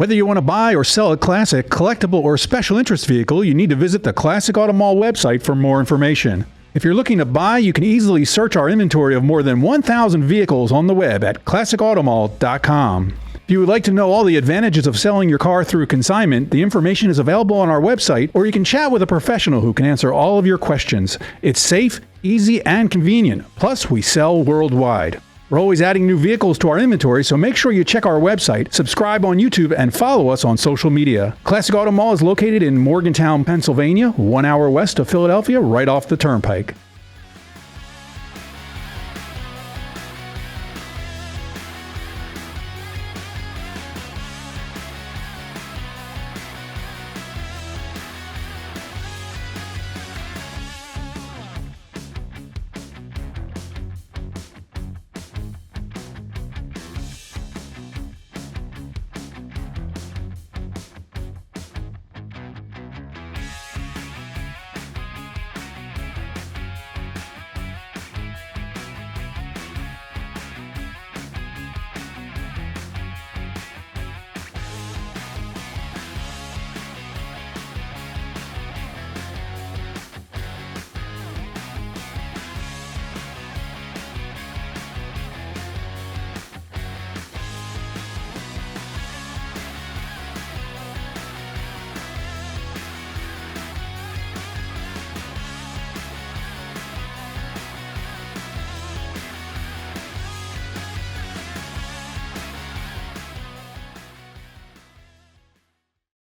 Whether you want to buy or sell a classic, collectible, or special interest vehicle, you need to visit the Classic Auto Mall website for more information. If you're looking to buy, you can easily search our inventory of more than 1,000 vehicles on the web at classicautomall.com. If you would like to know all the advantages of selling your car through consignment, the information is available on our website, or you can chat with a professional who can answer all of your questions. It's safe, easy, and convenient. Plus, we sell worldwide. We're always adding new vehicles to our inventory, so make sure you check our website, subscribe on YouTube, and follow us on social media. Classic Auto Mall is located in Morgantown, Pennsylvania, 1 hour west of Philadelphia, right off the Turnpike.